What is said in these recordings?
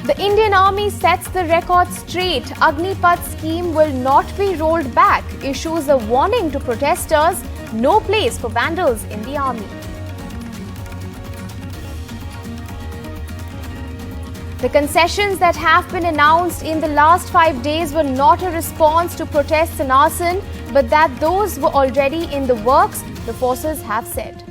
The Indian Army sets the record straight. Agnipath scheme will not be rolled back. Issues a warning to protesters. No place for vandals in the army. The concessions that have been announced in the last 5 days were not a response to protests and arson, but that those were already in the works, the forces have said.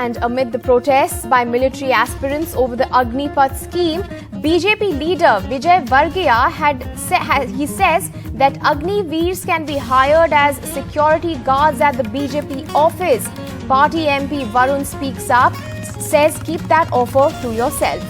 And amid the protests by military aspirants over the Agnipath scheme, BJP leader Vijay Vargiya says that Agniveers can be hired as security guards at the BJP office. Party MP Varun speaks up, says keep that offer to yourself.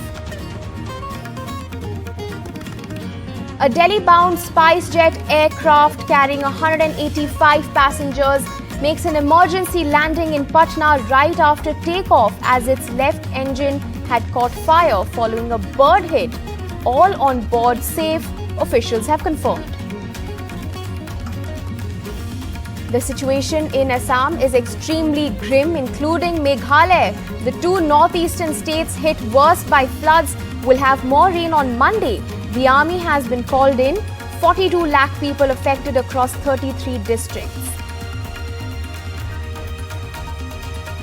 A Delhi-bound SpiceJet aircraft carrying 185 passengers makes an emergency landing in Patna right after takeoff as its left engine had caught fire following a bird hit. All on board safe, officials have confirmed. The situation in Assam is extremely grim, including Meghalaya. The two northeastern states hit worst by floods will have more rain on Monday. The army has been called in. 42 lakh people affected across 33 districts.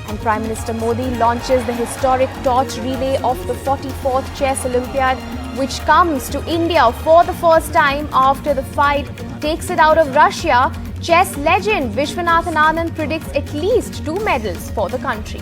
And Prime Minister Modi launches the historic torch relay of the 44th Chess Olympiad, which comes to India for the first time after the fight takes it out of Russia. Chess legend Vishwanathan Anand predicts at least 2 medals for the country.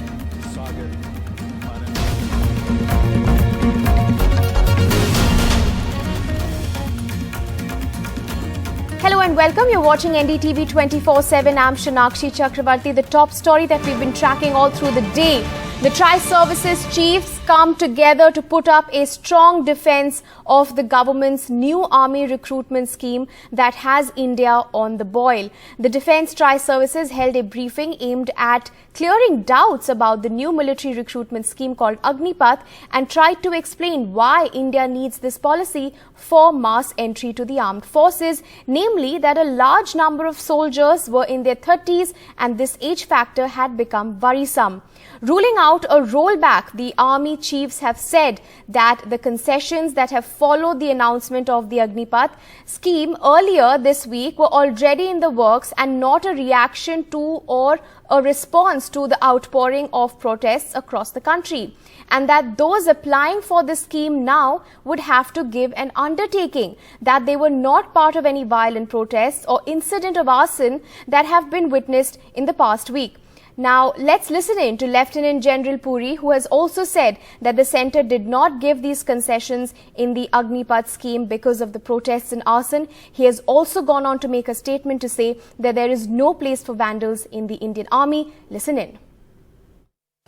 Hello and welcome. You're watching NDTV 24/7. I'm Shanakshi Chakrabarti. The top story that we've been tracking all through the day. The tri-services chiefs come together to put up a strong defense of the government's new army recruitment scheme that has India on the boil. The Defence Tri-Services held a briefing aimed at clearing doubts about the new military recruitment scheme called Agnipath and tried to explain why India needs this policy for mass entry to the armed forces, namely that a large number of soldiers were in their 30s and this age factor had become worrisome. Ruling out a rollback, the army chiefs have said that the concessions that have followed the announcement of the Agnipath scheme earlier this week were already in the works and not a reaction to or a response to the outpouring of protests across the country, and that those applying for the scheme now would have to give an undertaking that they were not part of any violent protests or incident of arson that have been witnessed in the past week. Now, let's listen in to Lieutenant General Puri, who has also said that the centre did not give these concessions in the Agnipath scheme because of the protests and arson. He has also gone on to make a statement to say that there is no place for vandals in the Indian Army. Listen in.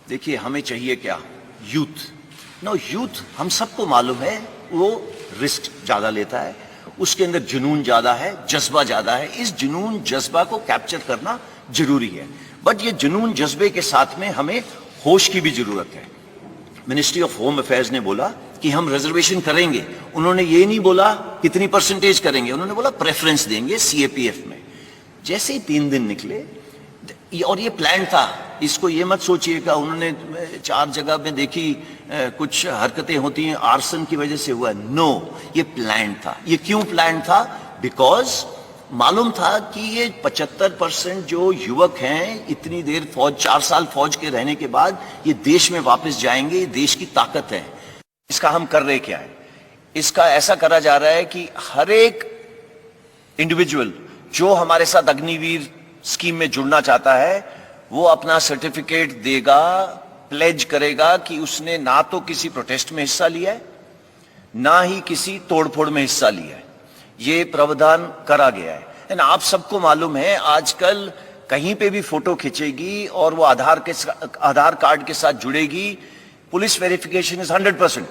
देखिए, हमें चाहिए क्या? Youth. No youth हम सबको मालूम है वो risk ज्यादा लेता है, उसके अंदर जुनून ज्यादा है, जज्बा ज्यादा है. इस जुनून जज्बा को कैप्चर करना जरूरी है, बट ये जुनून जज्बे के साथ में हमें होश की भी जरूरत है. मिनिस्ट्री ऑफ होम अफेयर्स ने बोला कि हम रिजर्वेशन करेंगे. उन्होंने ये नहीं बोला कितनी परसेंटेज करेंगे, उन्होंने बोला प्रेफरेंस देंगे सीएपीएफ में. जैसे ही 3 दिन निकले और ये प्लान था, इसको ये मत सोचिएगा उन्होंने 4 जगह में देखी कुछ हरकतें होती हैं आर्सन की वजह से हुआ. नो, ये प्लान था. ये क्यों प्लान था? बिकॉज मालूम था कि ये 75% जो युवक हैं इतनी देर फौज 4 साल फौज के रहने के बाद ये देश में वापस जाएंगे. ये देश की ताकत है. इसका हम कर रहे क्या है? इसका ऐसा करा जा रहा है कि हर एक इंडिविजुअल जो हमारे साथ अग्निवीर स्कीम में जुड़ना चाहता है वो अपना सर्टिफिकेट देगा, प्लेज करेगा कि उसने ना तो किसी प्रोटेस्ट में हिस्सा लिया है ना ही किसी तोड़फोड़ में हिस्सा लिया है. ये प्रावधान करा गया है. एंड आप सबको मालूम है आजकल कहीं पे भी फोटो खींचेगी और वो आधार कार्ड के साथ जुड़ेगी. Police verification is 100%.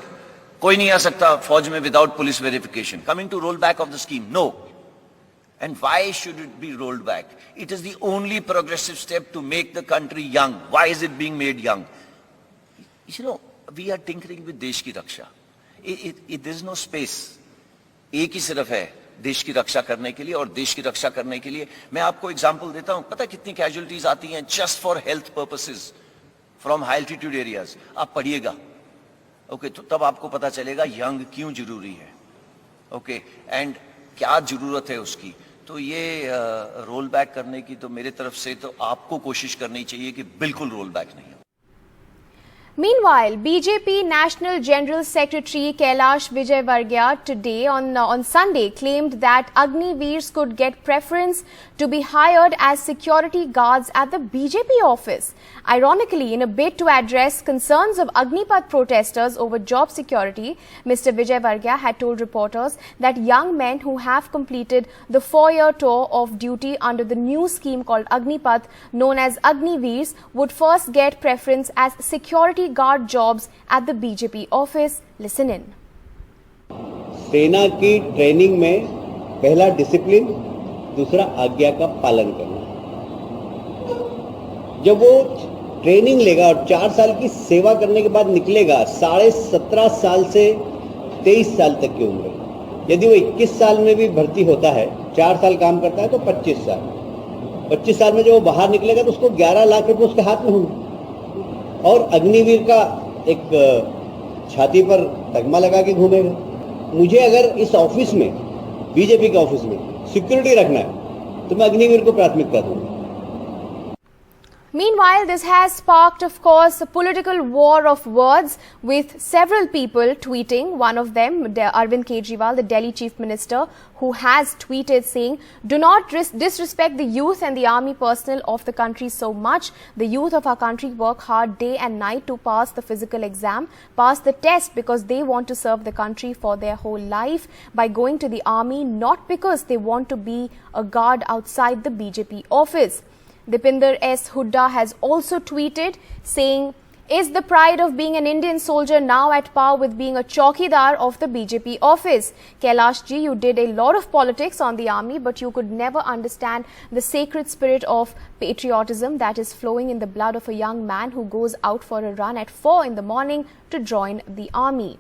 कोई नहीं आ सकता फौज में without police verification. Coming to roll back of the scheme, no. And why should it be rolled back? It is the only progressive step to make the country young. Why is it being made young? You know, we are tinkering with देश की रक्षा. There is no space. एक ही सिर्फ है देश की रक्षा करने के लिए, और देश की रक्षा करने के लिए मैं आपको एग्जांपल देता हूं. पता है कितनी कैजुअलिटीज आती हैं just for health purposes from high altitude areas, आप पढ़िएगा, ओके, तो तब आपको पता चलेगा यंग क्यों जरूरी है, ओके, एंड क्या जरूरत है उसकी। तो ये रोल बैक करने की तो मेरे तरफ से तो आपको कोशिश करनी चाहिए कि बिल्कुल रोल बैक नहीं हो। Meanwhile, BJP National General Secretary Kailash Vijayvargiya today on Sunday claimed that Agniveers could get preference to be hired as security guards at the BJP office. Ironically, in a bid to address concerns of Agnipath protesters over job security, Mr. Vijayvargiya had told reporters that young men who have completed the 4-year tour of duty under the new scheme called Agnipath, known as Agniveers, would first get preference as security guard jobs at the BJP office. Listen in. सेना की training में पहला discipline, दूसरा आज्ञा का पालन करना। जब वो ट्रेनिंग लेगा और 4 साल की सेवा करने के बाद निकलेगा, 17.5 साल से 23 साल तक की उम्र, यदि वो 21 साल में भी भर्ती होता है, 4 साल काम करता है तो 25 साल, 25 साल में जब वो बाहर निकलेगा तो उसको 11 लाख रुपए उसके हाथ में होंगे और अग्निवीर का एक छाती पर तगमा लगा के घूमेगा। मुझे अगर इस ऑफिस में, बीजेपी के ऑफिस में सिक्योरिटी रखना है तो मैं अग्निवीर को प्राथमिकता दूंगा। Meanwhile, this has sparked, of course, a political war of words with several people tweeting. One of them, Arvind Kejriwal, the Delhi Chief Minister, who has tweeted saying, "Do not disrespect the youth and the army personnel of the country so much. The youth of our country work hard day and night to pass the physical exam, pass the test because they want to serve the country for their whole life by going to the army, not because they want to be a guard outside the BJP office." Dipinder S. Hooda has also tweeted saying, "Is the pride of being an Indian soldier now at par with being a chowkidar of the BJP office? Kailash ji, you did a lot of politics on the army, but you could never understand the sacred spirit of patriotism that is flowing in the blood of a young man who goes out for a run at 4 in the morning to join the army."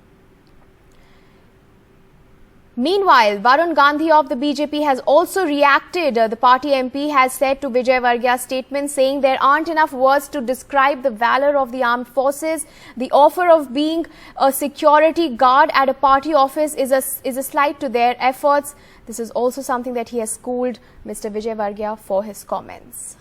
Meanwhile, Varun Gandhi of the BJP has also reacted. The party MP has said to Vijayvargiya's statement saying there aren't enough words to describe the valor of the armed forces. The offer of being a security guard at a party office is a slight to their efforts. This is also something that he has schooled Mr. Vijayvargiya for his comments.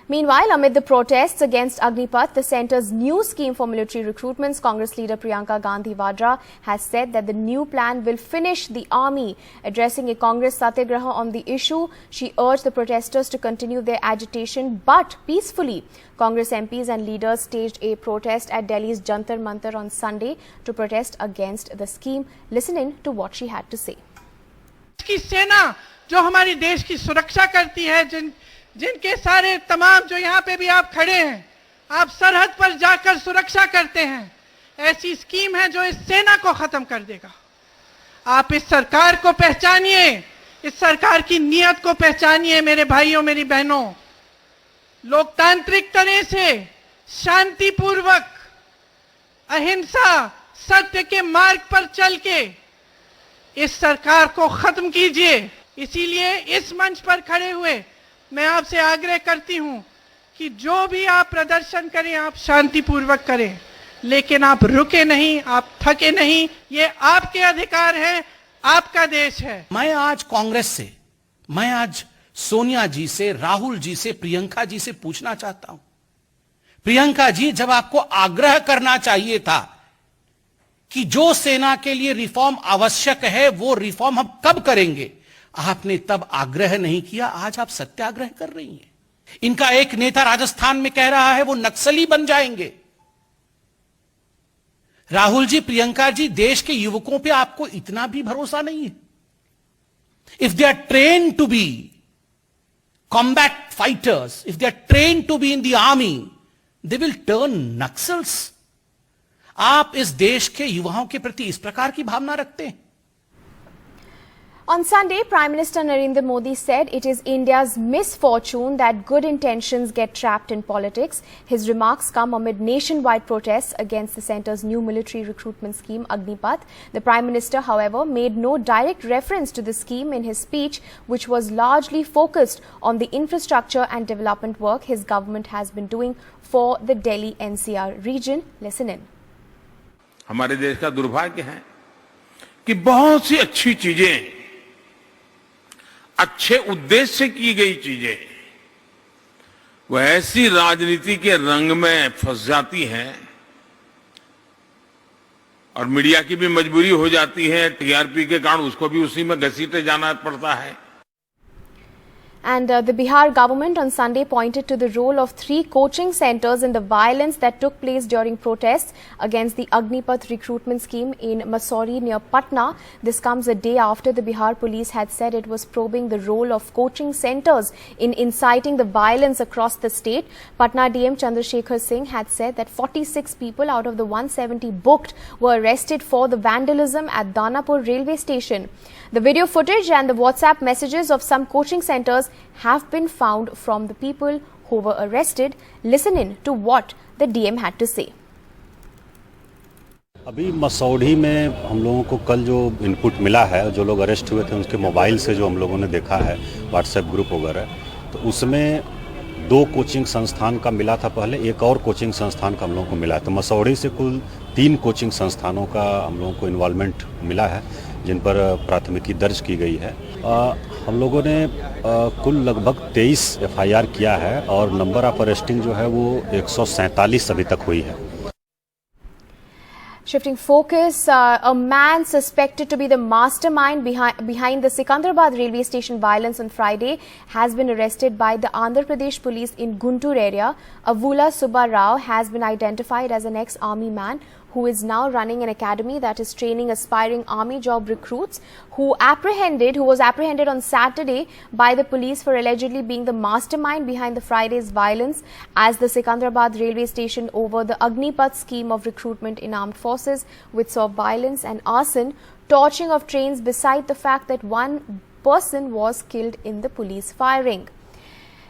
Meanwhile, amid the protests against Agnipath, the centre's new scheme for military recruitments, Congress leader Priyanka Gandhi Vadra has said that the new plan will finish the army. Addressing a Congress satyagraha on the issue, she urged the protesters to continue their agitation but peacefully. Congress MPs and leaders staged a protest at Delhi's Jantar Mantar on Sunday to protest against the scheme. Listen in to what she had to say. की सेना जो हमारी देश की सुरक्षा करती है, जिनके सारे तमाम जो यहाँ पे भी आप खड़े हैं, आप सरहद पर जाकर सुरक्षा करते हैं, ऐसी स्कीम है जो इस सेना को खत्म कर देगा। आप इस सरकार को पहचानिए, इस सरकार की नीयत को पहचानिए मेरे भाइयों, मेरी बहनों। लोकतांत्रिक तरह से शांतिपूर्वक, अहिंसा, सत्य के मार्ग पर चल के इस सरकार को खत्म कीजिए। इसीलिए इस मंच पर खड़े हुए मैं आपसे आग्रह करती हूं कि जो भी आप प्रदर्शन करें, आप शांतिपूर्वक करें, लेकिन आप रुके नहीं, आप थके नहीं। ये आपके अधिकार है, आपका देश है। मैं आज कांग्रेस से, मैं आज सोनिया जी से, राहुल जी से, प्रियंका जी से पूछना चाहता हूं, प्रियंका जी, जब आपको आग्रह करना चाहिए था कि जो सेना के लिए रिफॉर्म आवश्यक है वो रिफॉर्म हम कब करेंगे, आपने तब आग्रह नहीं किया। आज आप सत्याग्रह कर रही हैं। इनका एक नेता राजस्थान में कह रहा है वो नक्सली बन जाएंगे। राहुल जी, प्रियंका जी, देश के युवकों पे आपको इतना भी भरोसा नहीं है? If they are train to be combat fighters, if they are train to be in the army, they will turn Naxals. आप इस देश के युवाओं के प्रति इस प्रकार की भावना रखते हैं? On Sunday, Prime Minister Narendra Modi said it is India's misfortune that good intentions get trapped in politics. His remarks come amid nationwide protests against the centre's new military recruitment scheme, Agnipath. The Prime Minister, however, made no direct reference to the scheme in his speech, which was largely focused on the infrastructure and development work his government has been doing for the Delhi NCR region. Listen in. हमारे देश का दुर्भाग्य है कि बहुत सी अच्छी चीजें, अच्छे उद्देश्य से की गई चीजें वो ऐसी राजनीति के रंग में फंस जाती हैं और मीडिया की भी मजबूरी हो जाती है, टीआरपी के कारण उसको भी उसी में घसीटे जाना पड़ता है. And the Bihar government on Sunday pointed to the role of 3 coaching centres in the violence that took place during protests against the Agnipath recruitment scheme in Mussoorie near Patna. This comes a day after the Bihar police had said it was probing the role of coaching centres in inciting the violence across the state. Patna DM Chandrasekhar Singh had said that 46 people out of the 170 booked were arrested for the vandalism at Danapur railway station. The video footage and the WhatsApp messages of some coaching centres have been found from the people who were arrested. Listen in to what the DM had to say. अभी मसौढ़ी में हम लोगों को कल जो input मिला है, जो लोग अरेस्ट हुए थे उनके मोबाइल से जो हम लोगों ने देखा है व्हाट्सएप ग्रुप वगैरह, तो उसमें 2 कोचिंग संस्थान का मिला था पहले, एक और कोचिंग संस्थान का हम लोगों को मिला है. तो मसौढ़ी से कुल 3 कोचिंग संस्थानों का हम लोगों को इन्वॉल्वमेंट मिला है, जिन पर प्राथमिकी दर्ज की गई है. हम लोगों ने कुल लगभग 23 एफआईआर किया है और नंबर ऑफ अरेस्टिंग जो है वो 147 अभी तक हुई है. Shifting focus, a man suspected to be the mastermind behind the Sikandrabad railway station violence on Friday has been arrested by the Andhra Pradesh police in Guntur area. Avula Subba Rao has been identified as an ex-army man who is now running an academy that is training aspiring army job recruits who was apprehended on Saturday by the police for allegedly being the mastermind behind the Friday's violence as the Sikandrabad railway station over the Agnipath scheme of recruitment in armed forces, which saw violence and arson, torching of trains, beside the fact that one person was killed in the police firing.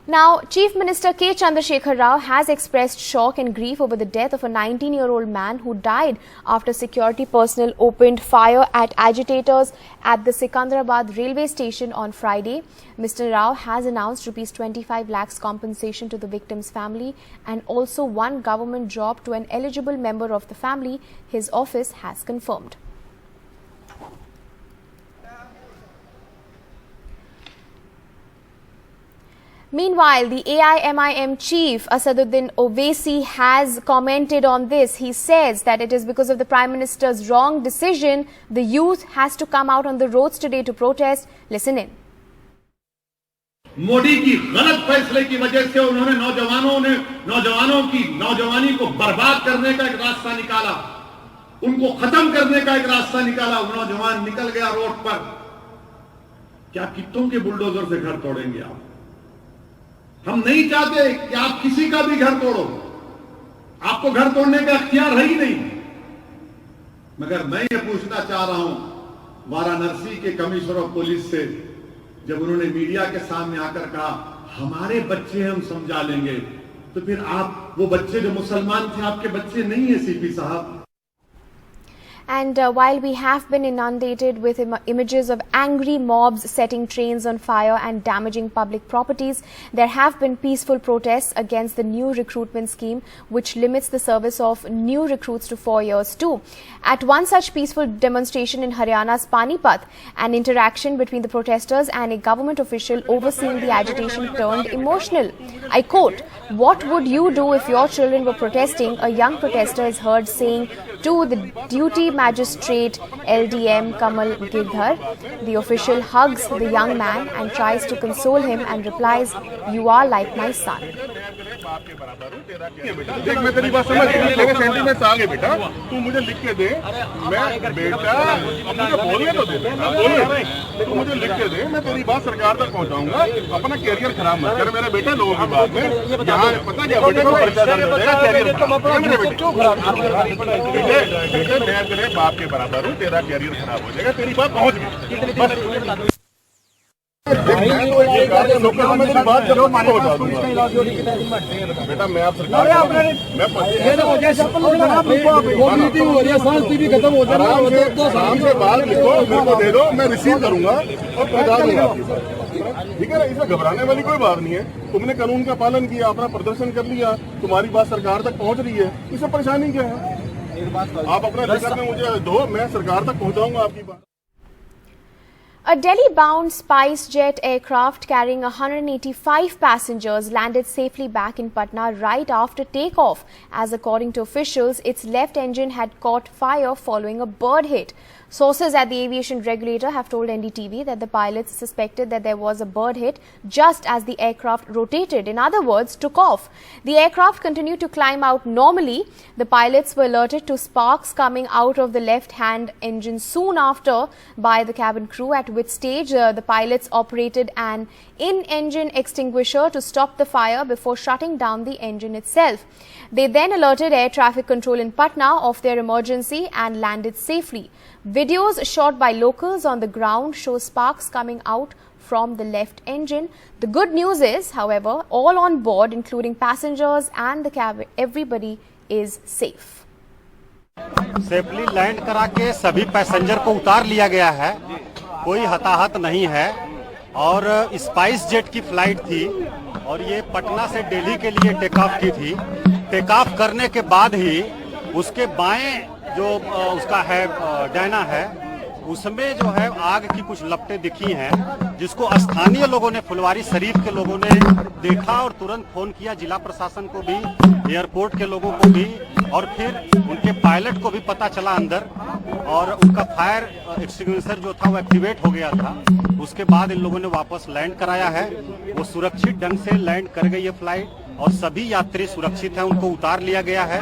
Now, Chief Minister K. Chandrasekhar Rao has expressed shock and grief over the death of a 19-year-old man who died after security personnel opened fire at agitators at the Sikandrabad railway station on Friday. Mr. Rao has announced ₹25 lakhs compensation to the victim's family and also 1 government job to an eligible member of the family, his office has confirmed. Meanwhile, the AIMIM chief Asaduddin Owaisi has commented on this. He says that it is because of the Prime Minister's wrong decision, the youth has to come out on the roads today to protest. Listen in. Modi की गलत फैसले की वजह से उन्होंने नौजवानों की नौजवानी को बर्बाद करने का एक रास्ता निकाला, उनको खत्म करने का एक रास्ता निकाला. नौजवान निकल गया रोड पर. क्या कितों के बुलडोजर से घर तोड़ेंगे आप? हम नहीं चाहते कि आप किसी का भी घर तोड़ो, आपको घर तोड़ने का अख्तियार है ही नहीं. मगर मैं ये पूछना चाह रहा हूं वाराणसी के कमिश्नर ऑफ पुलिस से, जब उन्होंने मीडिया के सामने आकर कहा हमारे बच्चे हम समझा लेंगे, तो फिर आप वो बच्चे जो मुसलमान थे आपके बच्चे नहीं है सीपी साहब. And while we have been inundated with images of angry mobs setting trains on fire and damaging public properties, there have been peaceful protests against the new recruitment scheme, which limits the service of new recruits to 4 years too. At one such peaceful demonstration in Haryana's Panipat, an interaction between the protesters and a government official overseeing the agitation turned emotional. I quote, "What would you do if your children were protesting?" A young protester is heard saying to the duty magistrate LDM Kamal Girdhar. The official hugs the young man and tries to console him and replies, "You are like my son." बाप के बराबर हूँ, तेरा क्या बेटा। देख मैं तेरी बात समझ गया, तेरे सेंटीमेंट्स आ गए बेटा, तू मुझे लिख के दे, मैं बेटा मुझे बोलने तो दे, तू मुझे लिख के दे, मैं तेरी बात सरकार तक पहुँचाऊंगा। अपना कैरियर खराब मत कर मेरे बेटा लोगों की बात में। यहाँ पता क्या बेटे को पर्चा दर्ज हो जाएगा, कैरियर बेटे मैं तेरे बाप के बराबर हूँ, तेरा कैरियर खराब हो जाएगा, तेरी बात पहुँच गई। बात करो बेटा, मैं आप सरकार आराम से बात लिखो, मेरे को दे दो, मैं रिसीव करूंगा और पहुंचा दूंगा आपकी बात। ठीक है ना, इसमें घबराने वाली कोई बात नहीं है। तुमने कानून का पालन किया, अपना प्रदर्शन कर लिया, तुम्हारी बात सरकार तक पहुंच रही है, इसमें परेशानी क्या है? आप अपना रिकॉर्ड में मुझे दो, मैं सरकार तक पहुंचाऊंगा आपकी बात। A Delhi-bound SpiceJet aircraft carrying 185 passengers landed safely back in Patna right after takeoff, as according to officials, its left engine had caught fire following a bird hit. Sources at the aviation regulator have told NDTV that the pilots suspected that there was a bird hit just as the aircraft rotated, in other words, took off. The aircraft continued to climb out normally. The pilots were alerted to sparks coming out of the left-hand engine soon after by the cabin crew, at which stage the pilots operated an in-engine extinguisher to stop the fire before shutting down the engine itself. They then alerted air traffic control in Patna of their emergency and landed safely. Videos shot by locals on the ground show sparks coming out from the left engine. The good news is, however, all on board, including passengers and the cabin, everybody is safe. Safely land करा के सभी passenger को उतार लिया गया है, कोई हताहत नहीं है। और स्पाइस जेट की फ्लाइट थी और ये पटना से दिल्ली के लिए टेक ऑफ की थी। टेक ऑफ करने के बाद ही उसके बाएं जो उसका है डायना है, उसमें जो है आग की कुछ लपटें दिखी हैं, जिसको स्थानीय लोगों ने, फुलवारी शरीफ के लोगों ने देखा और तुरंत फोन किया जिला प्रशासन को भी, एयरपोर्ट के लोगों को भी, और फिर उनके पायलट को भी पता चला अंदर, और उनका फायर एक्सटिंग्विशर जो था वो एक्टिवेट हो गया था। उसके बाद इन लोगों ने वापस लैंड कराया है। वो सुरक्षित ढंग से लैंड कर गई है फ्लाइट और सभी यात्री सुरक्षित हैं, उनको उतार लिया गया है।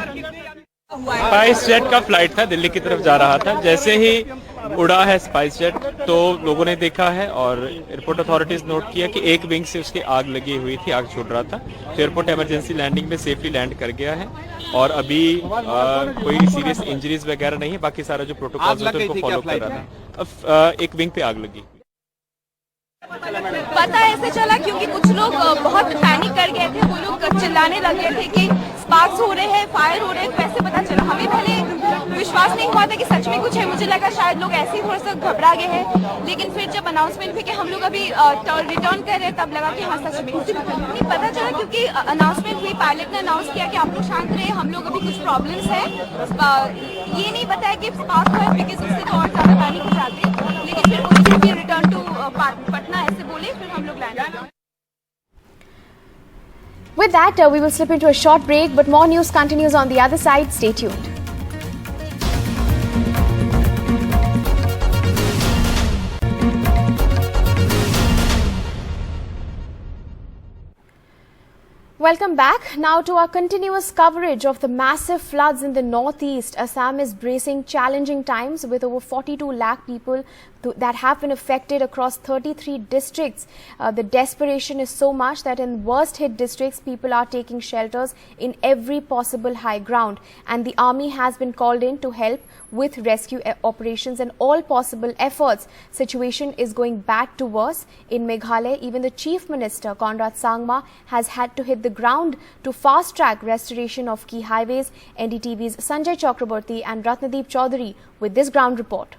स्पाइस जेट का फ्लाइट था, दिल्ली की तरफ जा रहा था। जैसे ही उड़ा है स्पाइस जेट तो लोगों ने देखा है और एयरपोर्ट अथॉरिटीज नोट किया कि एक विंग से उसकी आग लगी हुई थी, आग छूट रहा था। तो एयरपोर्ट इमरजेंसी लैंडिंग में सेफली लैंड कर गया है और अभी कोई सीरियस इंजरीज वगैरह नहीं है। बाकी सारा जो प्रोटोकॉल होता है उनको फॉलो कर रहा है। एक विंग पे आग लगी। पता ऐसे चला क्योंकि कुछ लोग बहुत पैनिक कर गए थे, वो लोग चिल्लाने लगे थे कि स्पार्क्स हो रहे हैं, फायर हो रहे हैं। कैसे पता चला? हमें पहले विश्वास नहीं हुआ था कि सच में कुछ है। मुझे लगा शायद लोग ऐसे ही थोड़ा सा घबरा गए हैं, लेकिन फिर जब अनाउंसमेंट हुई कि हम लोग अभी रिटर्न कर रहे हैं, तब लगा कि हाँ सच में नहीं पता चला। क्योंकि अनाउंसमेंट हुई, पायलट ने अनाउंस किया कि आप लोग शांत रहे, हम लोग अभी कुछ प्रॉब्लम्स है। ये नहीं बताया कि स्पार्क हुआ, बिकॉज उससे तो और ज्यादा पैनिक हो जाते। लेकिन फिर पुलिस रिटर्न टू पटना ऐसे बोले, फिर हम लोग लैंड किए। With that, we will slip into a short break, but more news continues on the other side. Stay tuned. Welcome back. Now to our continuous coverage of the massive floods in the northeast. Assam is bracing challenging times with over 42 lakh people that have been affected across 33 districts. The desperation is so much that in worst hit districts, people are taking shelters in every possible high ground. And the army has been called in to help with rescue operations and all possible efforts. Situation is going bad to worse. In Meghalaya, even the Chief Minister, Conrad Sangma, has had to hit the ground to fast-track restoration of key highways. NDTV's Sanjay Chakraborty and Ratnadeep Chaudhary with this ground report.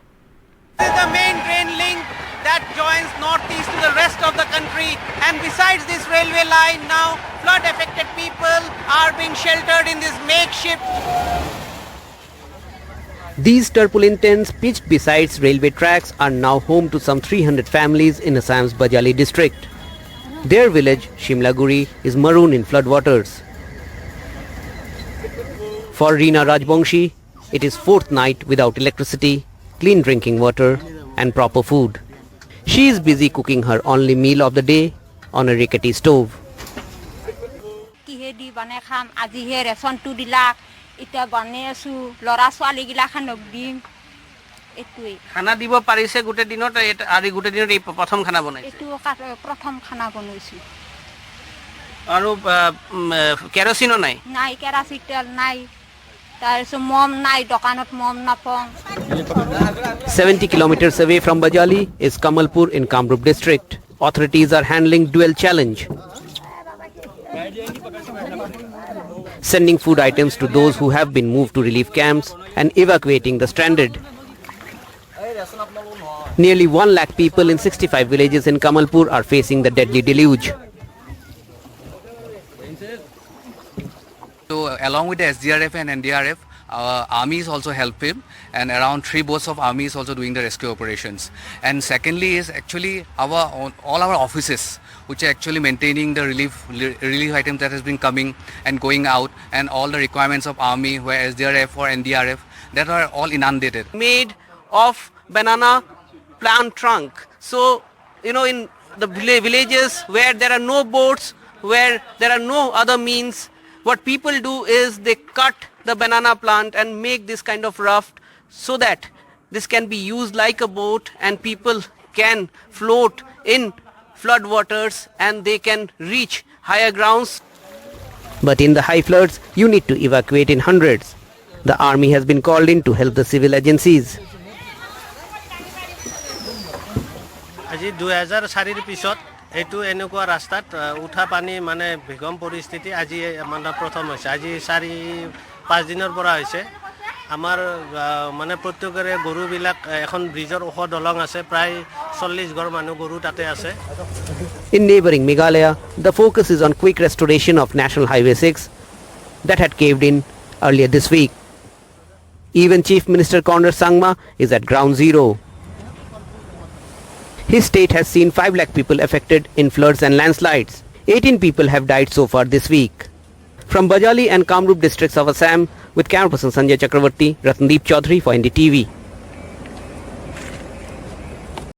This is the main train link that joins northeast to the rest of the country, and besides this railway line, now flood affected people are being sheltered in this makeshift. These turbulent tents pitched beside railway tracks are now home to some 300 families in Assam's Bajali district. Their village, Shimlaguri, is marooned in floodwaters. For Reena Rajbongshi, it is fourth night without electricity, clean drinking water and proper food. She is busy cooking her only meal of the day on a rickety stove. বনাই খাম আজিহে ৰেচনটো দিলা এতিয়া বনাই আছো লৰা ছোৱালী গিলা খানক দিম এতুই খানা দিব পাৰিছে গোটে দিনত আৰু গোটে দিনত এই প্ৰথম খানা বনাইছে এতু প্ৰথম খানা বনাইছো আৰু কেৰোচিনো নাই নাই কেৰাচিন তেল নাই তাৰপিছত মম নাই দোকানত মম নাপাওঁ 70 kilometers away from Bajali is Kamalpur in Kamrup district. Authorities are handling dual challenge. Sending food items to those who have been moved to relief camps and evacuating the stranded. Nearly 1 lakh people in 65 villages in Kamalpur are facing the deadly deluge. So along with the SDRF and NDRF, army is also helping and around 3 boats of army is also doing the rescue operations. And secondly is actually all our offices which are actually maintaining the relief items that has been coming and going out and all the requirements of army where SDRF or NDRF that are all inundated. Made of banana plant trunk. So in the villages where there are no boats, where there are no other means, what people do is they cut the banana plant and make this kind of raft so that this can be used like a boat and people can float in flood waters and they can reach higher grounds. But in the high floods, you need to evacuate in hundreds. The army has been called in to help the civil agencies. আজি 2004 পিছত এইটো এনেকুৱা ৰাস্তাত উঠা পানী মানে বিগম পৰিস্থিতি আজি মানে প্ৰথম হৈছে আজি 4-5 দিনৰ পৰা হৈছে আমাৰ মানে প্ৰত্যেকৰে গৰুবিলাক এখন ব্ৰিজৰ ওখ দলং আছে প্ৰায় 40 ঘৰ মানুহ গৰু তাতে আছে In neighboring Meghalaya, the focus is on quick restoration of National Highway 6 that had caved in earlier this week. Even Chief Minister Conrad Sangma is at ground zero. His state has seen 5 lakh people affected in floods and landslides. 18 people have died so far this week. From Bajali and Kamrup districts of Assam, with camera person Sanjay Chakravarti, Ratndeep Chaudhary for NDTV.